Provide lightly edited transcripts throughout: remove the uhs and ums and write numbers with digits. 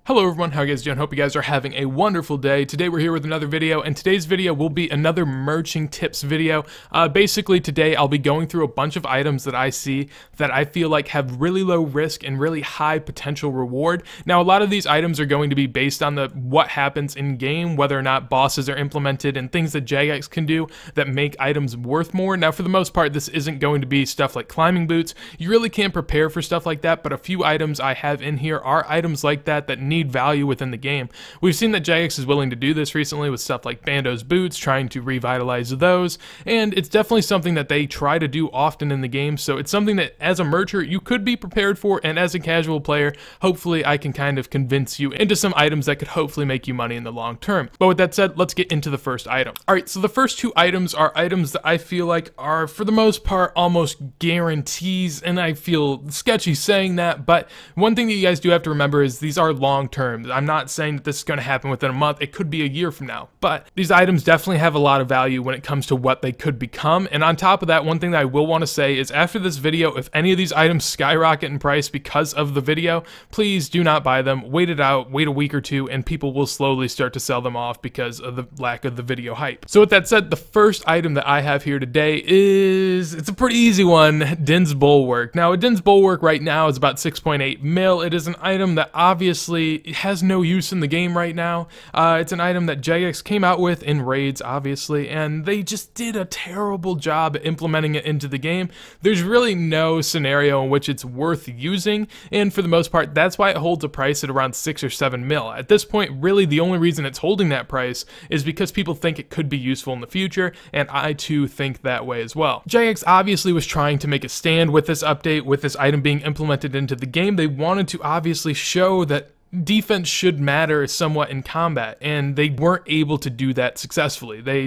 Hello everyone, how you guys doing? Hope you guys are having a wonderful day. Today we're here with another video, and today's video will be another merching tips video. Basically today I'll be going through a bunch of items that I see that I feel like have really low risk and really high potential reward. Now a lot of these items are going to be based on what happens in game, whether or not bosses are implemented and things that Jagex can do that make items worth more. Now for the most part this isn't going to be stuff like climbing boots. You really can't prepare for stuff like that, but a few items I have in here are items like that need value within the game. We've seen that Jagex is willing to do this recently with stuff like Bando's boots, trying to revitalize those, and it's definitely something that they try to do often in the game, so it's something that as a mercher you could be prepared for, and as a casual player hopefully I can kind of convince you into some items that could hopefully make you money in the long term. But with that said, let's get into the first item. Alright, so the first two items are items that I feel like are for the most part almost guarantees, and I feel sketchy saying that, but one thing that you guys do have to remember is these are long term. I'm not saying that this is going to happen within a month. It could be a year from now, but these items definitely have a lot of value when it comes to what they could become. And on top of that, one thing that I will want to say is after this video, if any of these items skyrocket in price because of the video, please do not buy them. Wait it out, wait a week or two, and people will slowly start to sell them off because of the lack of the video hype. So with that said, the first item that I have here today it's a pretty easy one, Din's Bulwark. Now a Din's Bulwark right now is about 6.8 mil. It is an item that obviously has no use in the game right now. It's an item that Jagex came out with in raids, obviously, and they just did a terrible job at implementing it into the game. There's really no scenario in which it's worth using, and for the most part, that's why it holds a price at around 6 or 7 mil. At this point, really the only reason it's holding that price is because people think it could be useful in the future, and I too think that way as well. Jagex obviously was trying to make a stand with this update, with this item being implemented into the game. They wanted to obviously show that defense should matter somewhat in combat, and they weren't able to do that successfully. They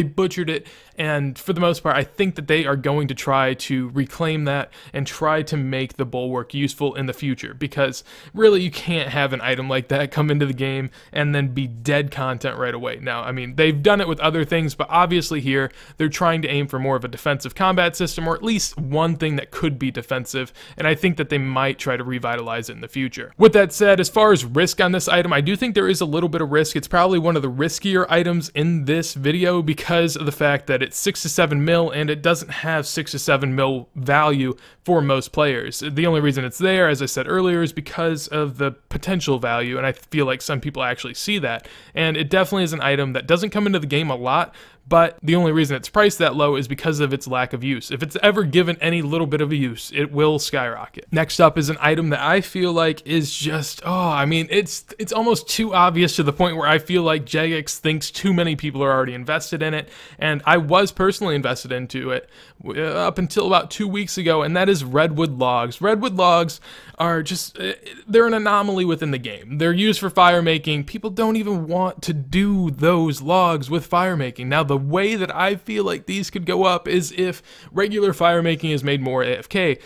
butchered it, and for the most part I think that they are going to try to reclaim that and try to make the Bulwark useful in the future, because really you can't have an item like that come into the game and then be dead content right away. Now I mean they've done it with other things, but obviously here they're trying to aim for more of a defensive combat system, or at least one thing that could be defensive, and I think that they might try to revitalize it in the future. With that said, as far as risk on this item, I do think there is a little bit of risk. It's probably one of the riskier items in this video because of the fact that it's 6 to 7 mil and it doesn't have 6 to 7 mil value for most players. The only reason it's there, as I said earlier, is because of the potential value, and I feel like some people actually see that. And it definitely is an item that doesn't come into the game a lot, but the only reason it's priced that low is because of its lack of use. If it's ever given any little bit of a use, it will skyrocket. Next up is an item that I feel like is just, I mean, it's almost too obvious to the point where I feel like Jagex thinks too many people are already invested in it, and I was personally invested into it up until about 2 weeks ago, and that is redwood logs. Redwood logs are just, they're an anomaly within the game. They're used for fire making. People don't even want to do those logs with fire making. Now the way that I feel like these could go up is if regular fire making is made more AFK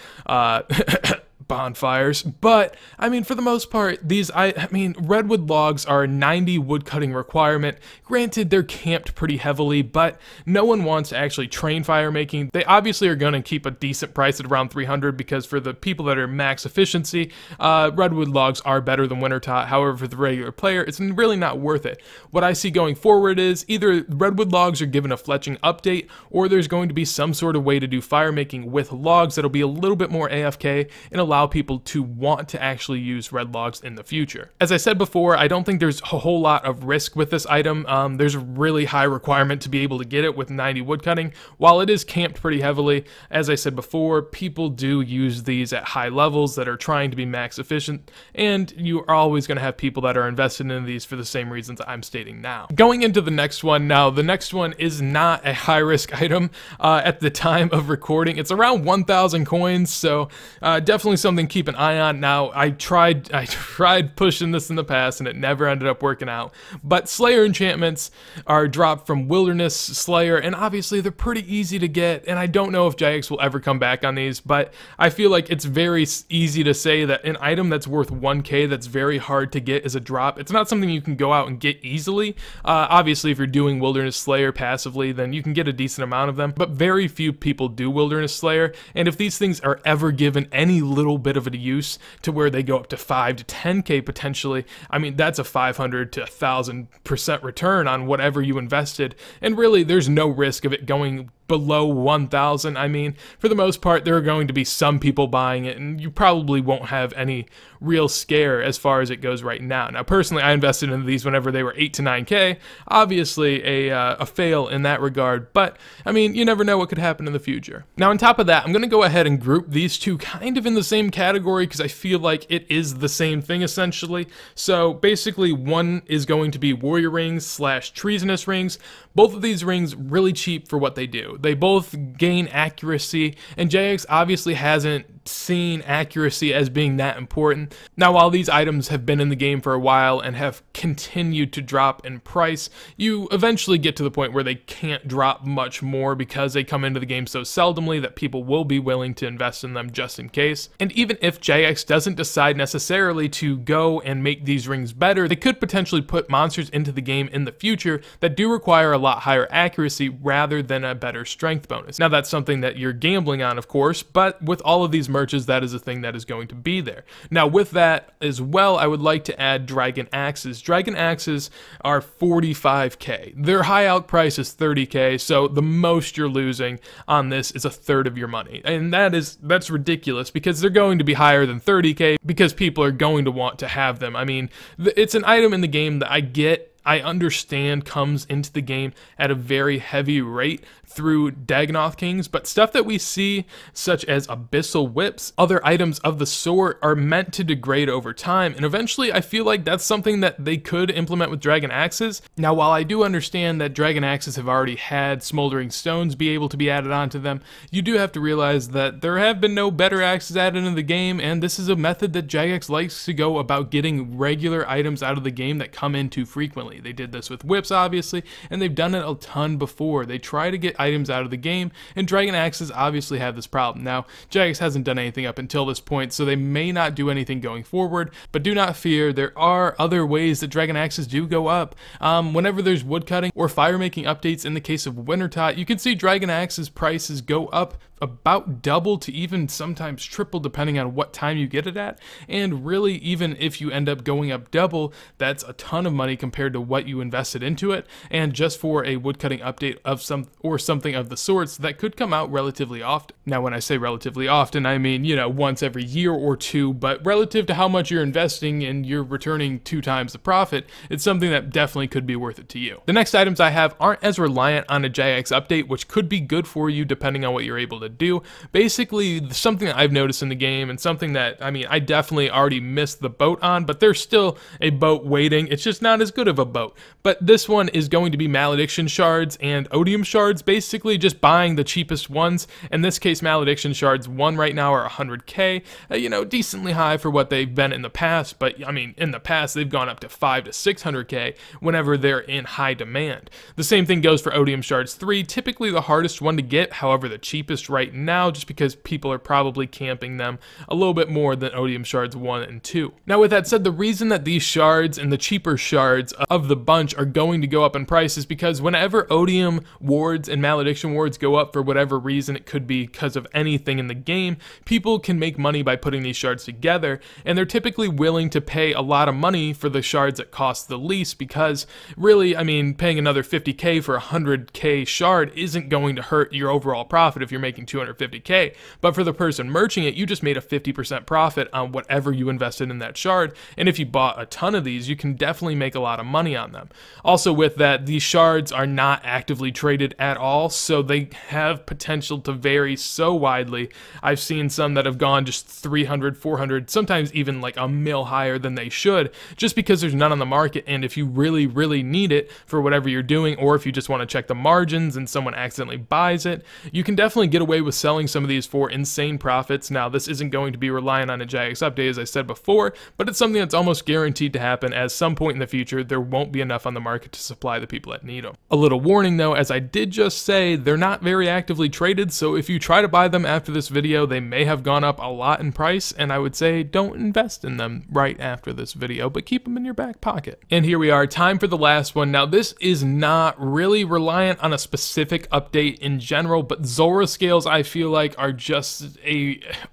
bonfires, but I mean for the most part these I mean redwood logs are a 90 wood cutting requirement. Granted they're camped pretty heavily, but no one wants to actually train fire making. They obviously are going to keep a decent price at around 300 because for the people that are max efficiency, redwood logs are better than winter tot. However, for the regular player it's really not worth it. What I see going forward is either redwood logs are given a fletching update, or there's going to be some sort of way to do fire making with logs that'll be a little bit more AFK and allow people to want to actually use red logs in the future. As I said before, I don't think there's a whole lot of risk with this item. There's a really high requirement to be able to get it with 90 woodcutting. While it is camped pretty heavily, as I said before, people do use these at high levels that are trying to be max efficient, and you are always going to have people that are invested in these for the same reasons I'm stating now. Going into the next one, now the next one is not a high risk item at the time of recording. It's around 1,000 coins, so definitely something to keep an eye on. Now I tried pushing this in the past and it never ended up working out, but Slayer enchantments are dropped from Wilderness Slayer, and obviously they're pretty easy to get, and I don't know if Jagex will ever come back on these, but I feel like it's very easy to say that an item that's worth 1k that's very hard to get is a drop. It's not something you can go out and get easily. Obviously if you're doing Wilderness Slayer passively, then you can get a decent amount of them, but very few people do Wilderness Slayer, and if these things are ever given any little little bit of a use to where they go up to 5 to 10K potentially, I mean, that's a 500 to 1,000% return on whatever you invested. And really, there's no risk of it going below 1,000. I mean, for the most part, there are going to be some people buying it, and you probably won't have any real scare as far as it goes right now. Now, personally, I invested in these whenever they were 8 to 9K. Obviously, a fail in that regard, but I mean, you never know what could happen in the future. Now, on top of that, I'm going to go ahead and group these two kind of in the same category because I feel like it is the same thing essentially. So basically, one is going to be warrior rings / treasonous rings. Both of these rings really cheap for what they do. They both gain accuracy, and JX obviously hasn't seen accuracy as being that important. Now, while these items have been in the game for a while and have continued to drop in price, you eventually get to the point where they can't drop much more because they come into the game so seldomly that people will be willing to invest in them just in case. And even if JX doesn't decide necessarily to go and make these rings better, they could potentially put monsters into the game in the future that do require a lot higher accuracy rather than a better strength bonus. Now, that's something that you're gambling on, of course, but with all of these merches, that is a thing that is going to be there. Now, with that as well, I would like to add dragon axes. Dragon axes are 45K. Their high out price is 30K, so the most you're losing on this is a third of your money. And that's ridiculous because they're going to be higher than 30K because people are going to want to have them. I mean, it's an item in the game that I understand comes into the game at a very heavy rate through Dagonoth Kings, but stuff that we see, such as Abyssal Whips, other items of the sort, are meant to degrade over time, and eventually I feel like that's something that they could implement with Dragon Axes. Now, while I do understand that Dragon Axes have already had Smoldering Stones be able to be added onto them, you do have to realize that there have been no better axes added into the game, and this is a method that Jagex likes to go about getting regular items out of the game that come in too frequently. They did this with whips, obviously, and they've done it a ton before. They try to get items out of the game, and Dragon Axes obviously have this problem. Now, Jagex hasn't done anything up until this point, so they may not do anything going forward, but do not fear, there are other ways that Dragon Axes do go up. Whenever there's woodcutting or fire making updates in the case of Wintertot, you can see Dragon Axes prices go up about double to even sometimes triple depending on what time you get it at, and really even if you end up going up double, that's a ton of money compared to what you invested into it, and just for a woodcutting update of something of the sorts that could come out relatively often. Now, when I say relatively often, I mean, you know, once every year or two, but relative to how much you're investing and you're returning 2 times the profit, it's something that definitely could be worth it to you. The next items I have aren't as reliant on a JX update, which could be good for you depending on what you're able to do. Basically, something that I've noticed in the game, and something that, I mean, I definitely already missed the boat on, but there's still a boat waiting. It's just not as good of a boat. But this one is going to be Malediction Shards and Odium Shards, basically just buying the cheapest ones. In this case, Malediction Shards 1 right now are 100K, you know, decently high for what they've been in the past, but I mean, in the past, they've gone up to 5 to 600K whenever they're in high demand. The same thing goes for Odium Shards 3, typically the hardest one to get, however, the cheapest right now, just because people are probably camping them a little bit more than Odium Shards 1 and 2. Now, with that said, the reason that these shards and the cheaper shards of the bunch are going to go up in price is because whenever Odium wards and Malediction wards go up for whatever reason, it could be because of anything in the game, people can make money by putting these shards together, and they're typically willing to pay a lot of money for the shards that cost the least because really, I mean, paying another 50K for a 100K shard isn't going to hurt your overall profit if you're making 250K, but for the person merching it, you just made a 50% profit on whatever you invested in that shard, and if you bought a ton of these, you can definitely make a lot of money on them. Also with that, these shards are not actively traded at all, so they have potential to vary so widely. I've seen some that have gone just 300, 400, sometimes even like a mil higher than they should, just because there's none on the market, and if you really, really need it for whatever you're doing, or if you just want to check the margins and someone accidentally buys it, you can definitely get away with selling some of these for insane profits. Now, this isn't going to be reliant on a JX update, as I said before, but it's something that's almost guaranteed to happen at some point in the future. There won't be enough on the market to supply the people that need them. A little warning though, as I did just say, they're not very actively traded, so if you try to buy them after this video, they may have gone up a lot in price, and I would say don't invest in them right after this video, but keep them in your back pocket. And here we are, time for the last one. Now this is not really reliant on a specific update in general, but Zora Scales I feel like are just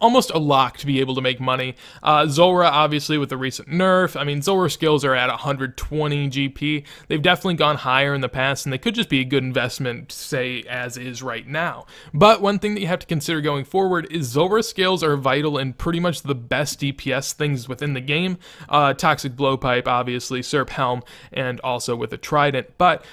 almost a lock to be able to make money. Zora, obviously, with the recent nerf, I mean, Zora Scales are at 120 GP. They've definitely gone higher in the past, and they could just be a good investment, say, as is right now. But one thing that you have to consider going forward is Zora Scales are vital in pretty much the best DPS things within the game. Toxic Blowpipe, obviously, Serp Helm, and also with a Trident. But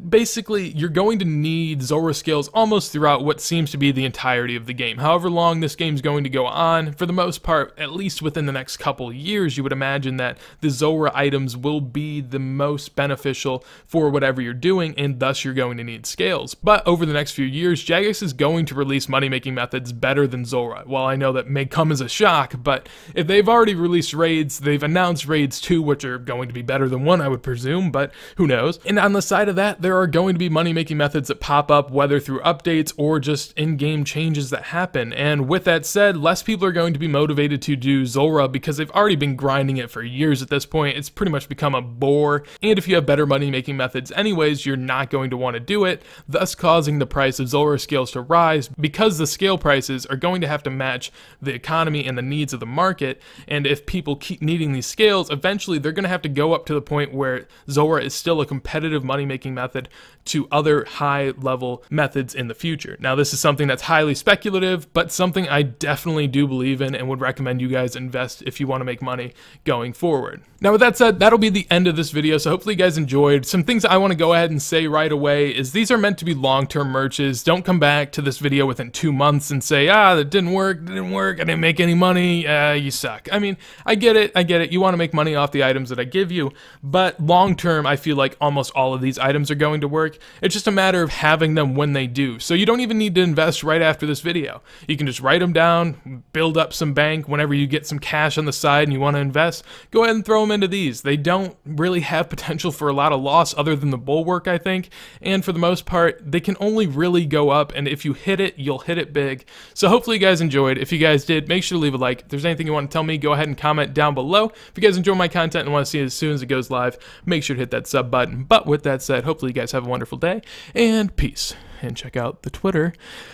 basically, you're going to need Zora Scales almost throughout what seems to be the entirety of the game. However long this game's going to go on, for the most part, at least within the next couple years, you would imagine that the Zora items will be the most beneficial for whatever you're doing, and thus you're going to need scales. But over the next few years, Jagex is going to release money-making methods better than Zora. While I know that may come as a shock, but if they've already released raids, they've announced raids too, which are going to be better than one, I would presume, but who knows. And on the side of that, there are going to be money-making methods that pop up, whether through updates or just in-game changes that happen. And with that said, less people are going to be motivated to do Zora because they've already been grinding it for years at this point. It's pretty much become a bore, and if you have better money-making methods anyways, you're not going to want to do it, thus causing the price of Zora Scales to rise, because the scale prices are going to have to match the economy and the needs of the market. And if people keep needing these scales, eventually they're going to have to go up to the point where Zora is still a competitive money-making method to other high-level methods in the future. Now, this is something that's highly speculative, but something I definitely do believe in and would recommend you guys invest if you want to make money going forward. Now, with that said, that'll be the end of this video, so hopefully you guys enjoyed. Some things I want to go ahead and say right away is these are meant to be long-term merches. Don't come back to this video within 2 months and say, that didn't work, I didn't make any money, you suck. I mean, I get it, you want to make money off the items that I give you, but long-term, I feel like almost all of these items are going to work. It's just a matter of having them when they do, so you don't even need to invest right after this video. You can just write them down, build up some bank. Whenever you get some cash on the side and you want to invest, go ahead and throw them into these. They don't really have potential for a lot of loss other than the Bulwark, I think, and for the most part, they can only really go up, and if you hit it, you'll hit it big. So hopefully you guys enjoyed. If you guys did, make sure to leave a like. If there's anything you want to tell me, go ahead and comment down below. If you guys enjoy my content and want to see it as soon as it goes live, make sure to hit that sub button. But with that said, hopefully you guys have a wonderful day, and peace. And check out the Twitter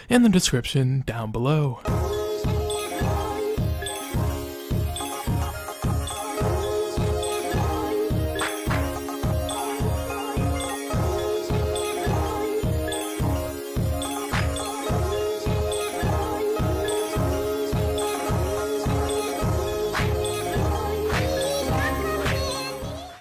in the description down below.